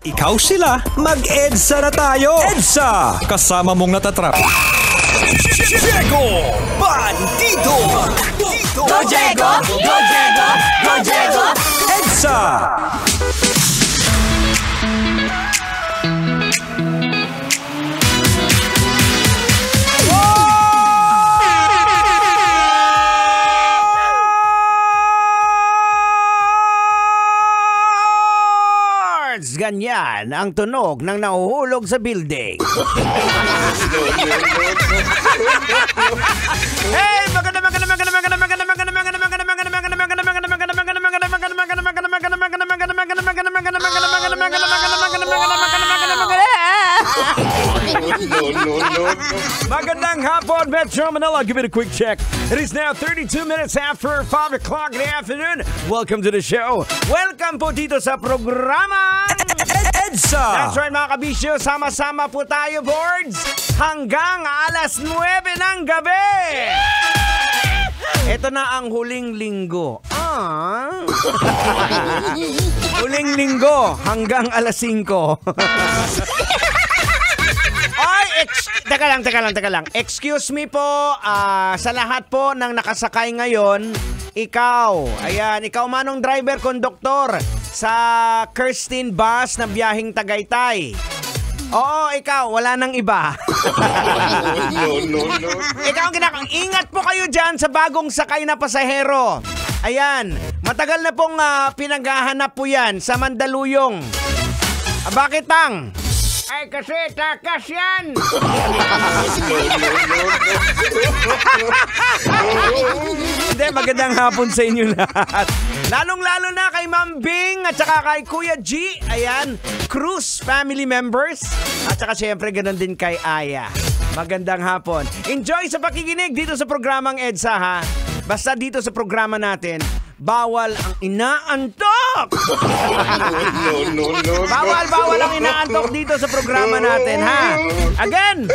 Ikaw sila, mag-EDSA na tayo! EDSA! Kasama mong natatrap. Diego Bandido! Go Diego! Go Diego! Go Diego! EDSA! Ganyan ang tunog ng nahuhulog sa building. Hey, magandang hapon, Metro Manila. Give it a quick check. It is now 32 minutes after 5 o'clock in the afternoon. Welcome to the show. Welcome po dito sa programa EDSA! That's right, mga kabisyo. Sama-sama po tayo, boards, hanggang alas 9 ng gabi. Ito na ang huling linggo. Huling linggo hanggang alas 5. Teka lang. Excuse me po sa lahat po ng nakasakay ngayon. Ikaw manong driver, konduktor sa Kirsten Bus na biyaheng Tagaytay. Oo, ikaw, wala nang iba. No. Ikaw ang ingat po kayo dyan sa bagong sakay na pasahero. Ayan, matagal na pong pinaghahanap po yan sa Mandaluyong. Bakit tang? Ay, kasi takas yan! Hindi, magandang hapon sa inyo lahat. Lalong-lalo na kay Ma'am Bing at saka kay Kuya G. Ayan, Cruz family members. At saka syempre ganun din kay Aya. Magandang hapon. Enjoy sa pakikinig dito sa programang EDSA, ha? Basta dito sa programa natin, bawal ang inaantok! Bawal ang inaantok dito sa programa natin, ha? Again,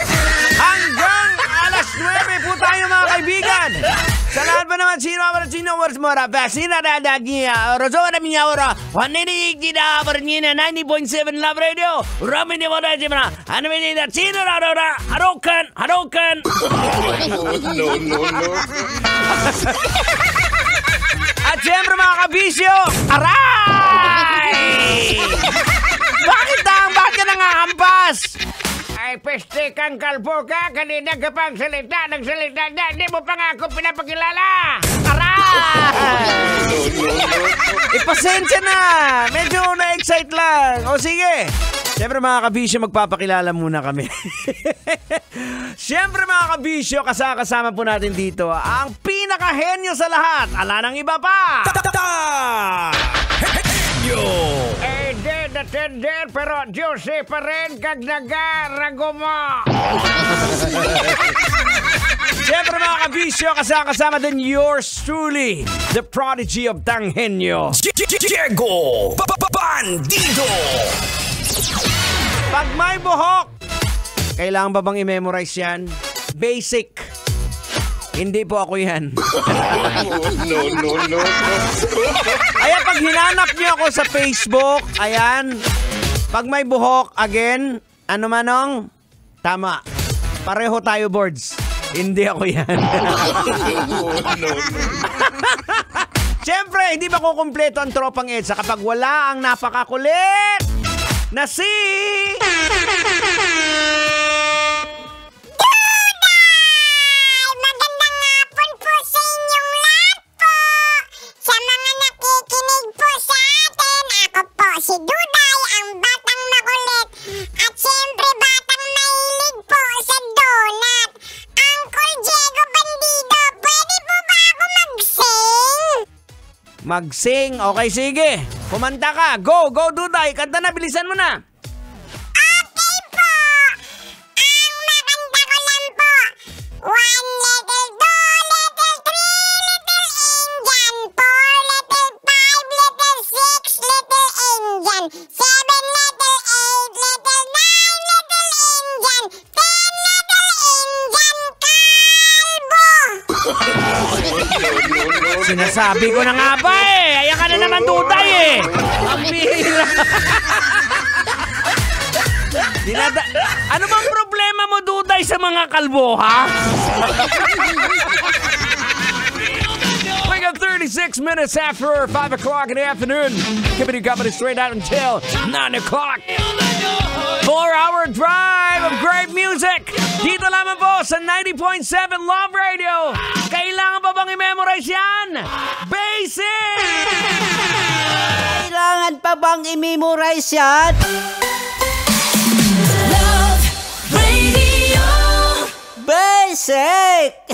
hanggang alas 9 po tayo, mga kaibigan. Sa lahat ba naman, sino mora, basina na dagiya, rozora miya ora, wanini kita bernyina 90.7 Love Radio, ramini mo na jimna, anamini na sino na harokan. No. At siyempre, mga kabisyo, aray! Bakit ka nangahampas? Ay, peste kang kalbo ka, kanina ka pang nagsalita, di mo pa nga ako pinapakilala! Aray! Pasensya na, medyo na-excite lang. O sige, siyempre mga kabisyo, magpapakilala muna kami. Siyempre mga kabisyo, kasama po natin dito ang pinakahenyo sa lahat. Ala nang iba pa. Henyo! Tender, pero Diyos pa rin kag nagarago mo. Siyempre mga kabisyo, kasama din yours truly, the prodigy of Tanghenyo, Diego Bandido! Pag may buhok, kailangan ba bang i-memorize yan? Basic. Hindi po ako yan. No. Ayan, pag hinanap niyo ako sa Facebook, ayan, pag may buhok, again, ano manong? Tama. Pareho tayo, boards. Hindi ako yan. No. Siyempre, hindi ba kukumpleto ang tropang EDSA kapag wala ang napakakulit na si... Si Duday, ang batang makulit. At siyempre, batang mahilig po sa donut. Uncle Diego Bandido, pwede po ba ako mag-sing? Mag-sing? Okay, sige. Kumanta ka. Go, Duday. Kanta na, bilisan mo na. Okay po. Ang makanta ko lang po. 1 little, 2 little, 3 little Indian, 4 little, 5 little, 6 little Indian, 7 little, 8 little, 9 little Indian, 10 little Indian kalbo. Sinasabi ko na nga ba eh. Ayan ka na naman, Duday eh. Ang bihira. mga kalbo, ha? We got 36 minutes after 5 o'clock in the afternoon. Keeping you company straight out until 9 o'clock. 4-hour drive of great music. Dito lamang po sa 90.7 Love Radio. Kailangan pa bang i-memorize yan? Basic! Kailangan pa bang i-memorize yan? Love Radio. Basic!